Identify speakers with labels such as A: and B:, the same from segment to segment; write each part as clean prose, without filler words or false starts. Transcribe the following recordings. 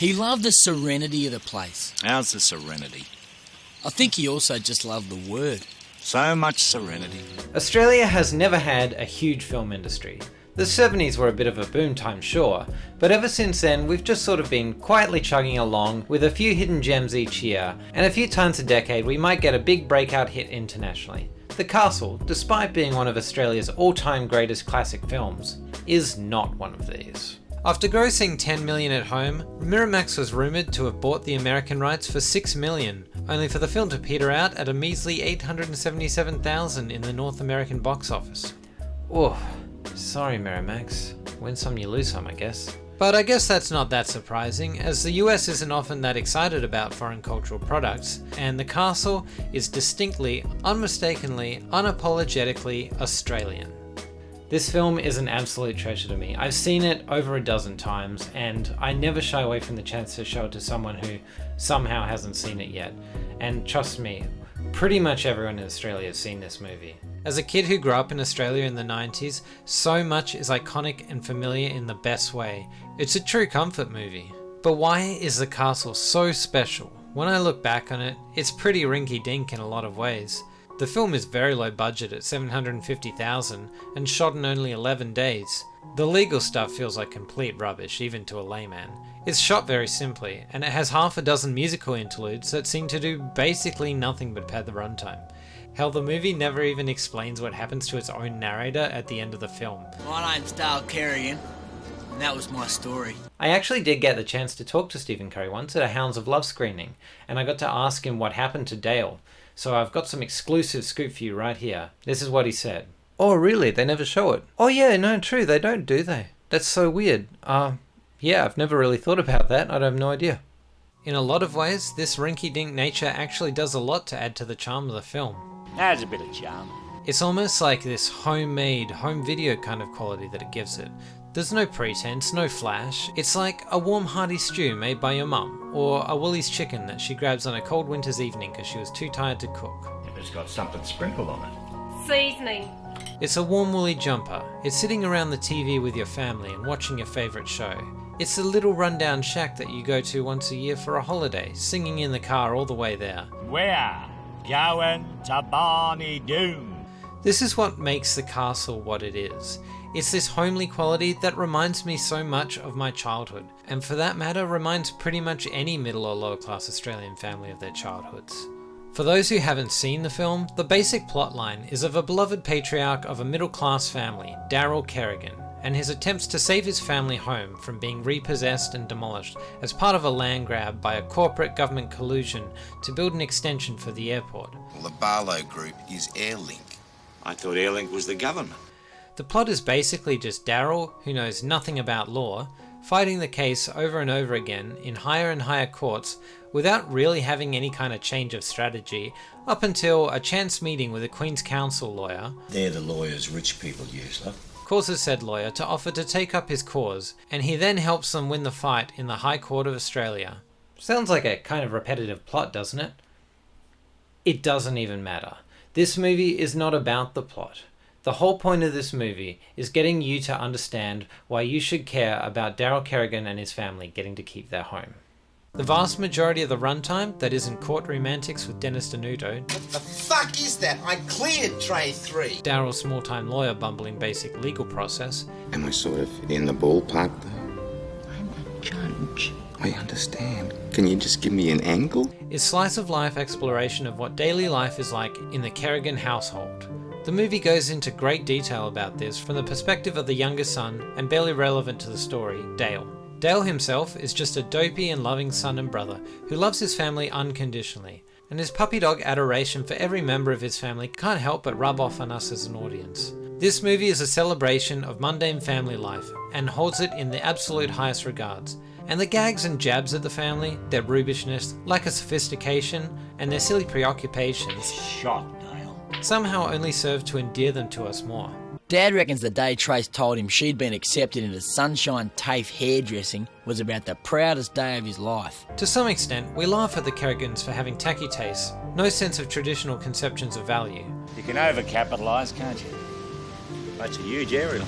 A: He loved the serenity of the place.
B: How's the serenity?
A: I think he also just loved the word.
B: So much serenity.
C: Australia has never had a huge film industry. The 70s were a bit of a boom time, sure, but ever since then we've just sort of been quietly chugging along with a few hidden gems each year, and a few times a decade we might get a big breakout hit internationally. The Castle, despite being one of Australia's all-time greatest classic films, is not one of these. After grossing $10 million at home, Miramax was rumoured to have bought the American rights for $6 million, only for the film to peter out at a measly $877,000 in the North American box office. Oh, sorry Miramax. Win some you lose some, I guess. But I guess that's not that surprising, as the US isn't often that excited about foreign cultural products, and The Castle is distinctly, unmistakably, unapologetically Australian. This film is an absolute treasure to me. I've seen it over a dozen times, and I never shy away from the chance to show it to someone who somehow hasn't seen it yet. And trust me, pretty much everyone in Australia has seen this movie. As a kid who grew up in Australia in the 90s, so much is iconic and familiar in the best way. It's a true comfort movie. But why is The Castle so special? When I look back on it, it's pretty rinky-dink in a lot of ways. The film is very low budget at $750,000 and shot in only 11 days. The legal stuff feels like complete rubbish, even to a layman. It's shot very simply, and it has half a dozen musical interludes that seem to do basically nothing but pad the runtime. Hell, the movie never even explains what happens to its own narrator at the end of the film.
A: My name's Dale Kerrigan, and that was my story.
C: I actually did get the chance to talk to Stephen Curry once at a Hounds of Love screening, and I got to ask him what happened to Dale. So I've got some exclusive scoop for you right here. This is what he said. Oh really? They never show it? Oh yeah, no, true, they don't, do they? That's so weird. Yeah, I've never really thought about that. I have no idea. In a lot of ways, this rinky-dink nature actually does a lot to add to the charm of the film.
D: Adds a bit of charm.
C: It's almost like this homemade, home video kind of quality that it gives it. There's no pretense, no flash. It's like a warm hearty stew made by your mum, or a Woolies chicken that she grabs on a cold winter's evening because she was too tired to cook.
E: If it's got something sprinkled on it.
F: Seasoning.
C: It's a warm woolly jumper. It's sitting around the TV with your family and watching your favourite show. It's a little rundown shack that you go to once a year for a holiday, singing in the car all the way there.
D: We're going to Barney Doon.
C: This is what makes The Castle what it is. It's this homely quality that reminds me so much of my childhood, and for that matter reminds pretty much any middle or lower class Australian family of their childhoods. For those who haven't seen the film, the basic plotline is of a beloved patriarch of a middle class family, Daryl Kerrigan, and his attempts to save his family home from being repossessed and demolished as part of a land grab by a corporate government collusion to build an extension for the airport.
G: Well, the Barlow Group is Airlink.
B: I thought Airlink was the government.
C: The plot is basically just Daryl, who knows nothing about law, fighting the case over and over again in higher and higher courts without really having any kind of change of strategy, up until a chance meeting with a Queen's Counsel lawyer.
E: They're the lawyers rich people use, love.
C: Causes said lawyer to offer to take up his cause, and he then helps them win the fight in the High Court of Australia. Sounds like a kind of repetitive plot, doesn't it? It doesn't even matter. This movie is not about the plot. The whole point of this movie is getting you to understand why you should care about Daryl Kerrigan and his family getting to keep their home. The vast majority of the runtime that isn't courtroom antics with Dennis Denuto,
G: What the fuck is that? I cleared tray 3.
C: Daryl's small-time lawyer bumbling basic legal process,
H: Am I sort of in the ballpark, though?
I: I'm a judge.
H: I understand. Can you just give me an angle?
C: is slice-of-life exploration of what daily life is like in the Kerrigan household. The movie goes into great detail about this from the perspective of the younger son and barely relevant to the story, Dale. Dale himself is just a dopey and loving son and brother who loves his family unconditionally, and his puppy dog adoration for every member of his family can't help but rub off on us as an audience. This movie is a celebration of mundane family life and holds it in the absolute highest regards. And the gags and jabs at the family, their rubbishness, lack of sophistication, and their silly preoccupations
D: Shot, Dale.
C: somehow only serve to endear them to us more.
A: Dad reckons the day Trace told him she'd been accepted into Sunshine TAFE hairdressing was about the proudest day of his life.
C: To some extent, we laugh at the Kerrigans for having tacky tastes, no sense of traditional conceptions of value,
D: You can overcapitalise, can't you? That's a huge area.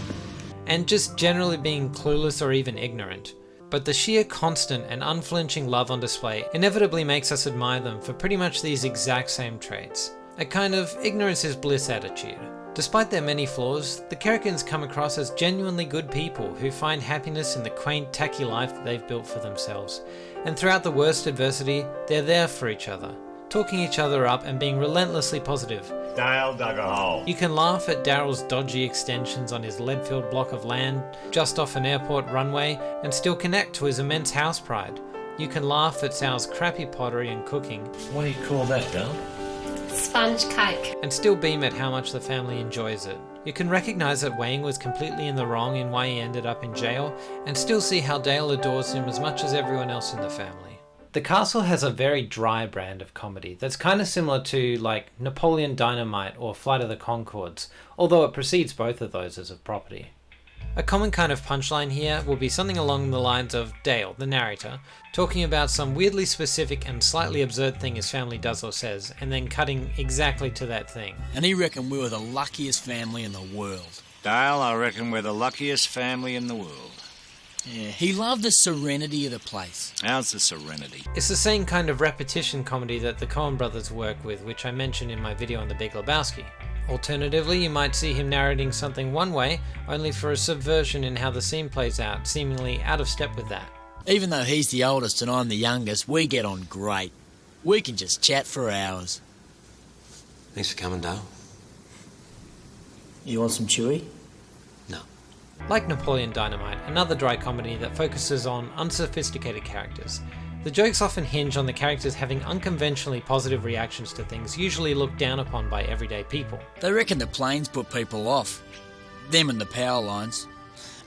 C: and just generally being clueless or even ignorant. but the sheer constant and unflinching love on display inevitably makes us admire them for pretty much these exact same traits. A kind of ignorance is bliss attitude. Despite their many flaws, the Kerrigans come across as genuinely good people who find happiness in the quaint, tacky life that they've built for themselves. And throughout the worst adversity, they're there for each other, talking each other up and being relentlessly positive.
D: Dale dug a hole.
C: You can laugh at Daryl's dodgy extensions on his lead-filled block of land just off an airport runway and still connect to his immense house pride. You can laugh at Sal's crappy pottery and cooking.
E: What do you call that, Dale?
F: Sponge cake.
C: And still beam at how much the family enjoys it. You can recognise that Wayne was completely in the wrong in why he ended up in jail, and still see how Dale adores him as much as everyone else in the family. The Castle has a very dry brand of comedy that's kind of similar to like Napoleon Dynamite or Flight of the Conchords, although it precedes both of those as a property. A common kind of punchline here will be something along the lines of Dale, the narrator, talking about some weirdly specific and slightly absurd thing his family does or says, and then cutting exactly to that thing.
A: And he reckoned we were the luckiest family in the world.
B: Dale, I reckon we're the luckiest family in the world.
A: Yeah, he loved the serenity of the place.
B: How's the serenity?
C: It's the same kind of repetition comedy that the Coen brothers work with, which I mentioned in my video on The Big Lebowski. Alternatively, you might see him narrating something one way, only for a subversion in how the scene plays out, seemingly out of step with that.
A: Even though he's the oldest and I'm the youngest, we get on great. We can just chat for hours.
E: Thanks for coming, Dale.
A: You want some chewy?
E: No.
C: Like Napoleon Dynamite, another dry comedy that focuses on unsophisticated characters. The jokes often hinge on the characters having unconventionally positive reactions to things usually looked down upon by everyday people.
A: They reckon the planes put people off. Them and the power lines.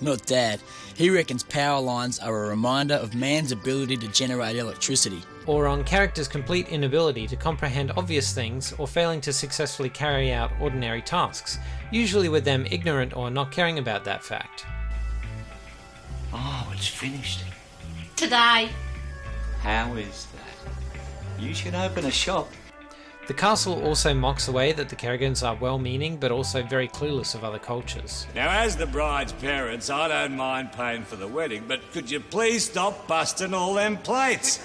A: Not Dad. He reckons power lines are a reminder of man's ability to generate electricity.
C: Or on characters' complete inability to comprehend obvious things or failing to successfully carry out ordinary tasks, usually with them ignorant or not caring about that fact.
B: Oh, it's finished.
F: Today.
B: How is that? You should open a shop.
C: The Castle also mocks the way that the Kerrigans are well-meaning but also very clueless of other cultures.
D: Now, as the bride's parents, I don't mind paying for the wedding, but could you please stop busting all them plates?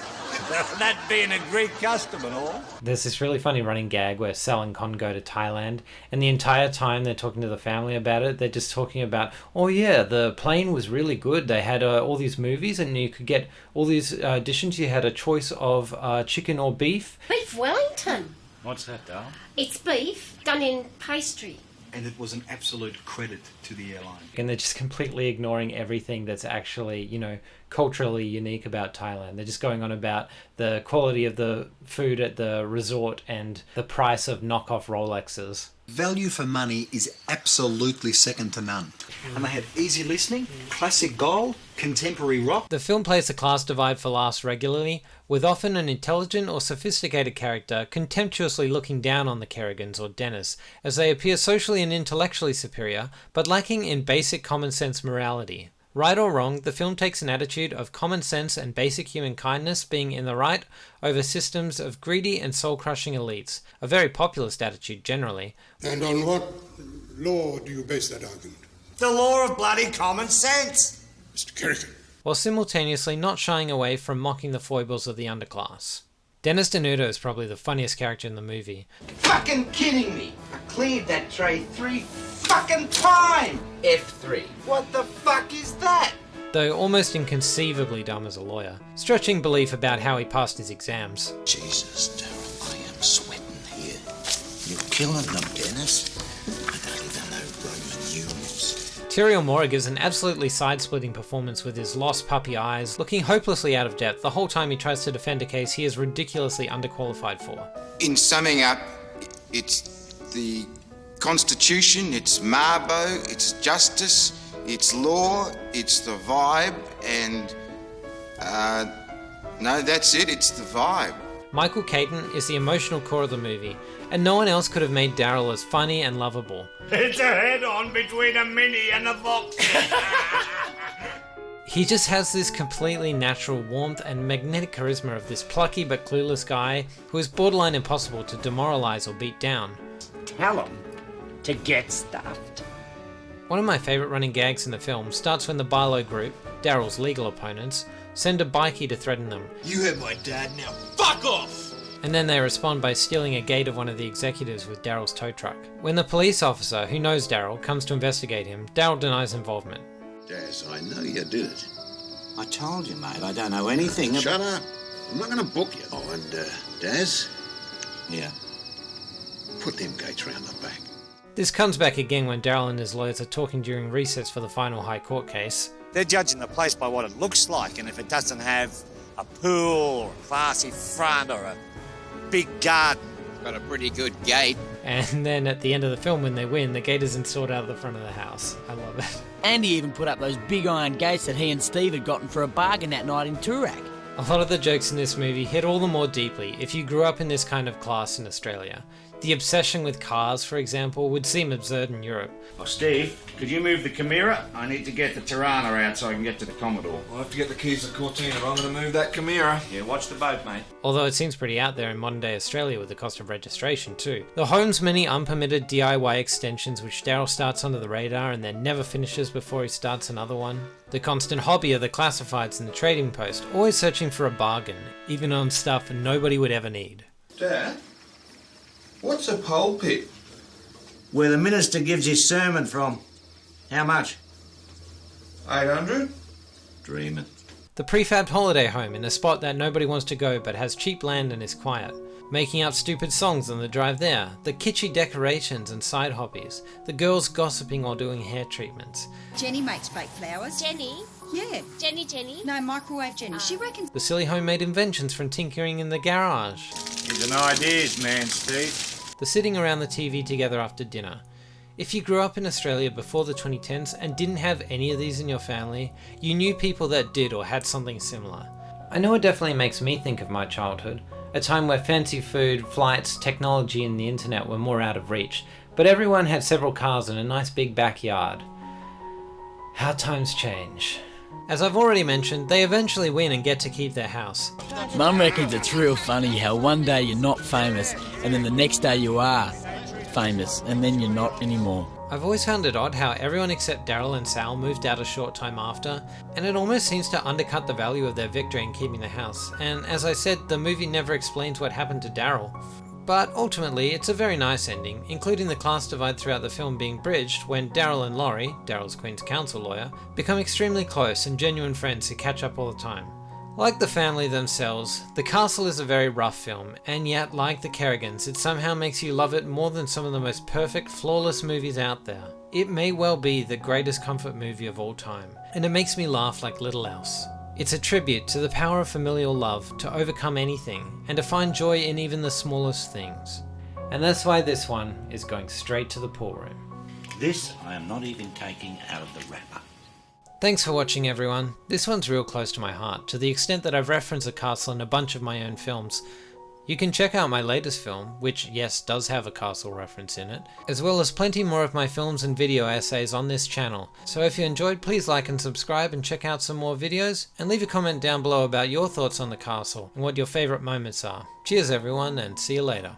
D: That being a Greek custom and all.
C: There's this really funny running gag where Sal and Con go to Thailand, and the entire time they're talking to the family about it, they're just talking about, oh yeah, the plane was really good. They had all these movies and you could get all these dishes. You had a choice of chicken or beef.
F: Beef Wellington.
B: What's that, Dale?
F: It's beef done in pastry.
I: And it was an absolute credit to the airline.
C: And they're just completely ignoring everything that's actually, you know, culturally unique about Thailand. They're just going on about the quality of the food at the resort and the price of knockoff Rolexes.
I: Value for money is absolutely second to none. And they had easy listening, classic gold, contemporary rock.
C: The film plays the class divide for laughs regularly, with often an intelligent or sophisticated character contemptuously looking down on the Kerrigans or Dennis, as they appear socially and intellectually superior, but lacking in basic common sense morality. Right or wrong, the film takes an attitude of common sense and basic human kindness being in the right over systems of greedy and soul-crushing elites, a very populist attitude generally.
J: And on what law do you base that argument?
G: The law of bloody common sense.
J: Mr. Kerrigan.
C: While simultaneously not shying away from mocking the foibles of the underclass. Dennis Denuto is probably the funniest character in the movie.
G: Fucking kidding me. I cleared that tray 3 fucking time. F3. What the fuck is that?
C: Though almost inconceivably dumb as a lawyer, stretching belief about how he passed his exams.
B: Jesus, Daryl, I am sweating here. You're killing them, Dennis. I don't even know Roman numerals.
C: Thierry O'Mora gives an absolutely side-splitting performance with his lost puppy eyes, looking hopelessly out of depth the whole time he tries to defend a case he is ridiculously underqualified for.
H: In summing up, it's the Constitution, it's Marbo, it's justice, it's law, it's the vibe, and no, that's it, it's the vibe.
C: Michael Caton is the emotional core of the movie, and no one else could have made Daryl as funny and lovable.
D: It's a head-on between a Mini and a Vox.
C: He just has this completely natural warmth and magnetic charisma of this plucky but clueless guy who is borderline impossible to demoralize or beat down.
D: Tell him to get stuffed.
C: One of my favourite running gags in the film starts when the Barlow group, Daryl's legal opponents, send a bikie to threaten them.
B: You have my dad now. Fuck off!
C: And then they respond by stealing a gate of one of the executives with Daryl's tow truck. When the police officer, who knows Daryl, comes to investigate him, Daryl denies involvement.
B: Daz, I know you did it.
G: I told you, mate, I don't know anything about...
B: Shut up. I'm not going to book you. Oh, and, Daz?
G: Yeah.
B: Put them gates round the back.
C: This comes back again when Daryl and his lawyers are talking during recess for the final High Court case.
D: They're judging the place by what it looks like, and if it doesn't have a pool or a classy front or a big garden.
G: Got a pretty good gate.
C: And then at the end of the film when they win, the gate is installed out of the front of the house. I love it.
A: And he even put up those big iron gates that he and Steve had gotten for a bargain that night in Toorak.
C: A lot of the jokes in this movie hit all the more deeply if you grew up in this kind of class in Australia. The obsession with cars, for example, would seem absurd in Europe.
D: Oh, Steve, could you move the Chimera? I need to get the Tirana out so I can get to the Commodore.
K: I'll have to get the keys to Cortina. I'm going to move that Chimera.
D: Yeah, watch the boat, mate.
C: Although it seems pretty out there in modern day Australia with the cost of registration too. The home's many unpermitted DIY extensions which Daryl starts under the radar and then never finishes before he starts another one. The constant hobby of the classifieds and the trading post, always searching for a bargain, even on stuff nobody would ever need.
K: Dad, what's a pulpit?
D: Where the minister gives his sermon from. How much?
K: 800?
D: Dreaming.
C: The prefabbed holiday home in a spot that nobody wants to go but has cheap land and is quiet. Making up stupid songs on the drive there. The kitschy decorations and side hobbies. The girls gossiping while doing hair treatments.
L: Jenny makes fake flowers.
F: Jenny?
L: Yeah.
F: Jenny?
L: No, microwave Jenny. She reckons...
C: The silly homemade inventions from tinkering in the garage.
D: He's an ideas man, Steve.
C: The sitting around the TV together after dinner. If you grew up in Australia before the 2010s and didn't have any of these in your family, you knew people that did or had something similar. I know it definitely makes me think of my childhood, a time where fancy food, flights, technology and the internet were more out of reach, but everyone had several cars and a nice big backyard. How times change. As I've already mentioned, they eventually win and get to keep their house.
A: Mum reckons it's real funny how one day you're not famous and then the next day you are famous and then you're not anymore.
C: I've always found it odd how everyone except Daryl and Sal moved out a short time after, and it almost seems to undercut the value of their victory in keeping the house, and as I said, the movie never explains what happened to Daryl. But ultimately, it's a very nice ending, including the class divide throughout the film being bridged when Daryl and Laurie, Daryl's Queen's Counsel lawyer, become extremely close and genuine friends who catch up all the time. Like the family themselves, The Castle is a very rough film, and yet, like The Kerrigans, it somehow makes you love it more than some of the most perfect, flawless movies out there. It may well be the greatest comfort movie of all time, and it makes me laugh like little else. It's a tribute to the power of familial love to overcome anything, and to find joy in even the smallest things. And that's why this one is going straight to the pool room.
B: This I am not even taking out of the wrapper.
C: Thanks for watching everyone. This one's real close to my heart, to the extent that I've referenced the castle in a bunch of my own films. You can check out my latest film, which yes does have a castle reference in it, as well as plenty more of my films and video essays on this channel. So if you enjoyed, please like and subscribe and check out some more videos, and leave a comment down below about your thoughts on the castle and what your favourite moments are. Cheers everyone, and see you later.